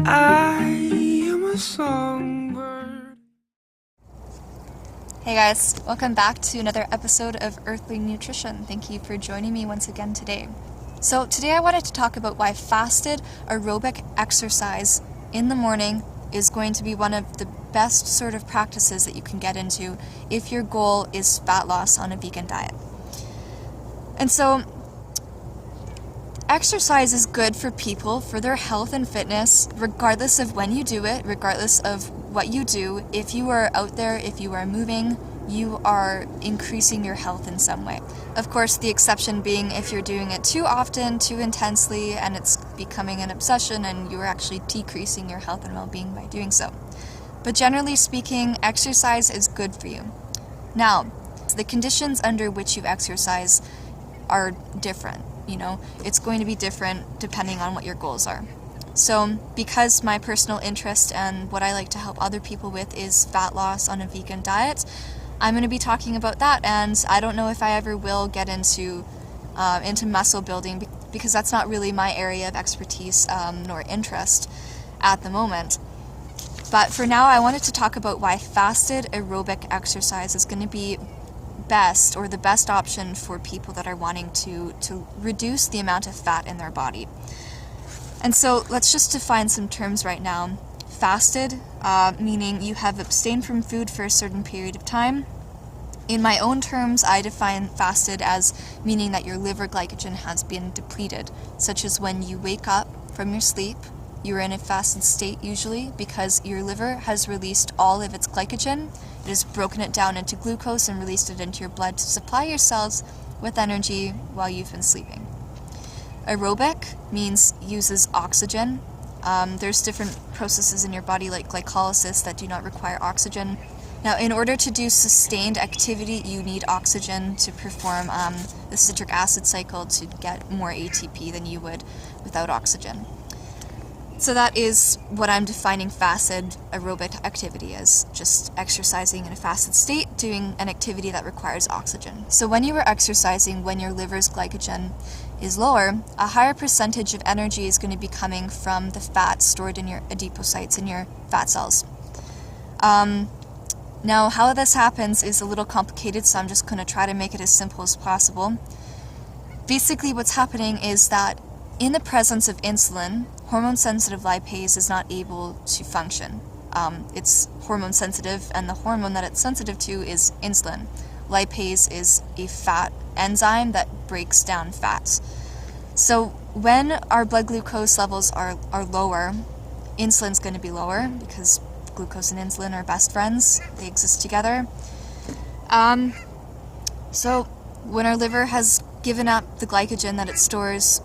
I am a songbird. Hey guys, welcome back to another episode of Earthly Nutrition. Thank you for joining me once again today. So today I wanted to talk about why fasted aerobic exercise in the morning is going to be one of the best sort of practices that you can get into if your goal is fat loss on a vegan diet. And so exercise is good for people, for their health and fitness, regardless of when you do it, regardless of what you do. If you are out there, if you are moving, you are increasing your health in some way. Of course, the exception being if you're doing it too often, too intensely, and it's becoming an obsession and you're actually decreasing your health and well-being by doing so. But generally speaking, exercise is good for you. Now, the conditions under which you exercise are different. It's going to be different depending on what your goals are. So because my personal interest and what I like to help other people with is fat loss on a vegan diet, I'm going to be talking about that, and I don't know if I ever will get into muscle building because that's not really my area of expertise nor interest at the moment. But for now, I wanted to talk about why fasted aerobic exercise is going to be best, or the best option for people that are wanting to reduce the amount of fat in their body. And so let's just define some terms right now. Fasted, meaning you have abstained from food for a certain period of time. In my own terms, I define fasted as meaning that your liver glycogen has been depleted, such as when you wake up from your sleep. You're in a fasted state usually because your liver has released all of its glycogen. It has broken it down into glucose and released it into your blood to supply your cells with energy while you've been sleeping. Aerobic means uses oxygen. There's different processes in your body like glycolysis that do not require oxygen. Now, in order to do sustained activity, you need oxygen to perform the citric acid cycle to get more ATP than you would without oxygen. So that is what I'm defining fasted aerobic activity as, just exercising in a fasted state, doing an activity that requires oxygen. So when you are exercising, when your liver's glycogen is lower, a higher percentage of energy is going to be coming from the fat stored in your adipocytes, in your fat cells. Now, how this happens is a little complicated, so I'm just going to try to make it as simple as possible. Basically, what's happening is that in the presence of insulin, hormone-sensitive lipase is not able to function. It's hormone-sensitive, and the hormone that it's sensitive to is insulin. Lipase is a fat enzyme that breaks down fats. So when our blood glucose levels are lower, insulin's going to be lower because glucose and insulin are best friends. They exist together. So when our liver has given up the glycogen that it stores,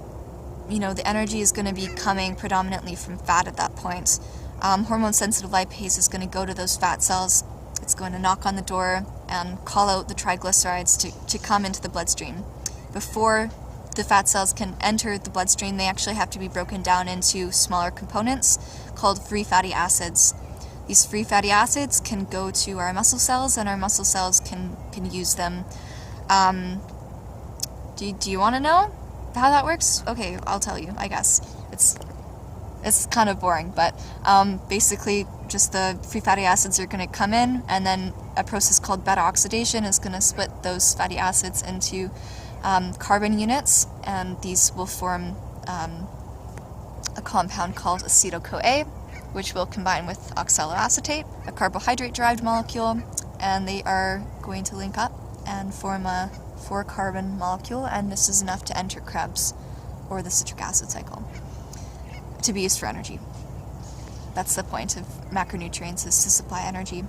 the energy is going to be coming predominantly from fat at that point. Hormone-sensitive lipase is going to go to those fat cells. It's going to knock on the door and call out the triglycerides to come into the bloodstream. Before the fat cells can enter the bloodstream, they actually have to be broken down into smaller components called free fatty acids. These free fatty acids can go to our muscle cells, and our muscle cells can use them. Do you want to know how that works? Okay, I'll tell you, I guess. It's kind of boring, but basically just the free fatty acids are going to come in, and then a process called beta oxidation is going to split those fatty acids into carbon units, and these will form a compound called acetyl-CoA, which will combine with oxaloacetate, a carbohydrate-derived molecule, and they are going to link up and form a 4-carbon molecule, and this is enough to enter Krebs, or the citric acid cycle, to be used for energy. That's the point of macronutrients, is to supply energy.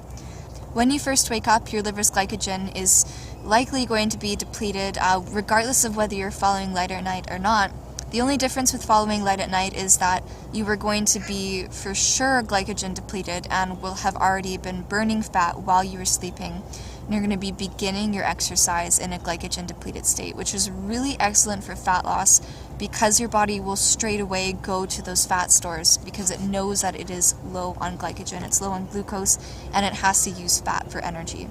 When you first wake up, your liver's glycogen is likely going to be depleted, regardless of whether you're following light at night or not. The only difference with following light at night is that you are going to be for sure glycogen depleted and will have already been burning fat while you were sleeping. And you're going to be beginning your exercise in a glycogen depleted state, which is really excellent for fat loss because your body will straight away go to those fat stores because it knows that it is low on glycogen, it's low on glucose, and it has to use fat for energy.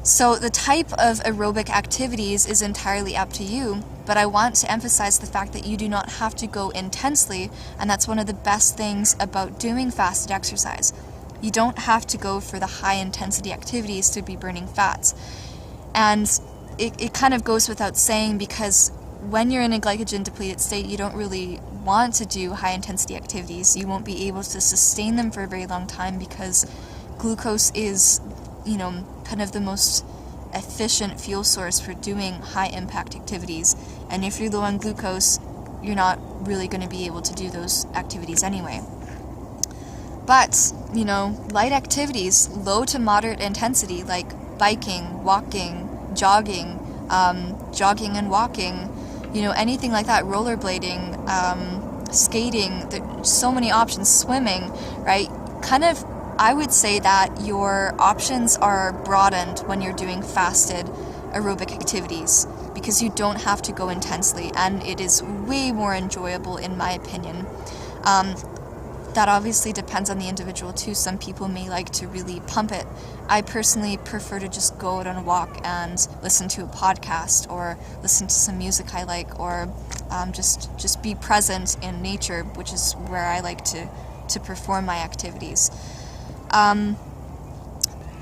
So the type of aerobic activities is entirely up to you, but I want to emphasize the fact that you do not have to go intensely, and that's one of the best things about doing fasted exercise. You don't have to go for the high intensity activities to be burning fats. And it kind of goes without saying, because when you're in a glycogen depleted state, you don't really want to do high intensity activities. You won't be able to sustain them for a very long time because glucose is, kind of the most efficient fuel source for doing high impact activities. And if you're low on glucose, you're not really going to be able to do those activities anyway. But, light activities, low to moderate intensity, like biking, walking, jogging and walking, anything like that, rollerblading, skating, there's so many options, swimming, right? Kind of, I would say that your options are broadened when you're doing fasted aerobic activities, because you don't have to go intensely, and it is way more enjoyable in my opinion. That obviously depends on the individual too. Some people may like to really pump it. I personally prefer to just go out on a walk and listen to a podcast or listen to some music I like, or just be present in nature, which is where I like to perform my activities. But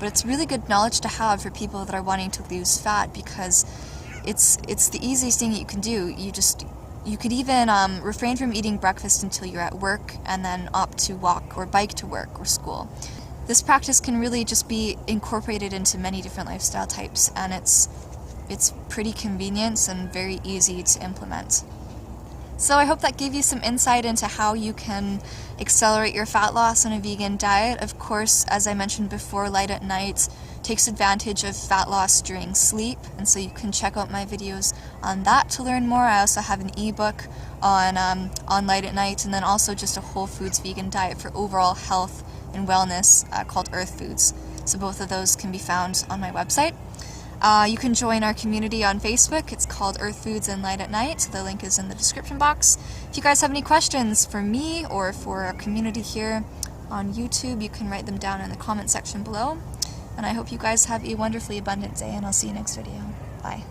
it's really good knowledge to have for people that are wanting to lose fat, because it's the easiest thing you can do. You could even refrain from eating breakfast until you're at work, and then opt to walk or bike to work or school. This practice can really just be incorporated into many different lifestyle types, and it's pretty convenient and very easy to implement. So I hope that gave you some insight into how you can accelerate your fat loss on a vegan diet. Of course, as I mentioned before, Light at Night takes advantage of fat loss during sleep, and so you can check out my videos on that to learn more. I also have an ebook on Light at Night, and then also just a whole foods vegan diet for overall health and wellness called Earth Foods. So both of those can be found on my website. You can join our community on Facebook. It's called Earth Foods and Light at Night. The link is in the description box. If you guys have any questions for me or for our community here on YouTube, you can write them down in the comment section below. And I hope you guys have a wonderfully abundant day, and I'll see you next video. Bye.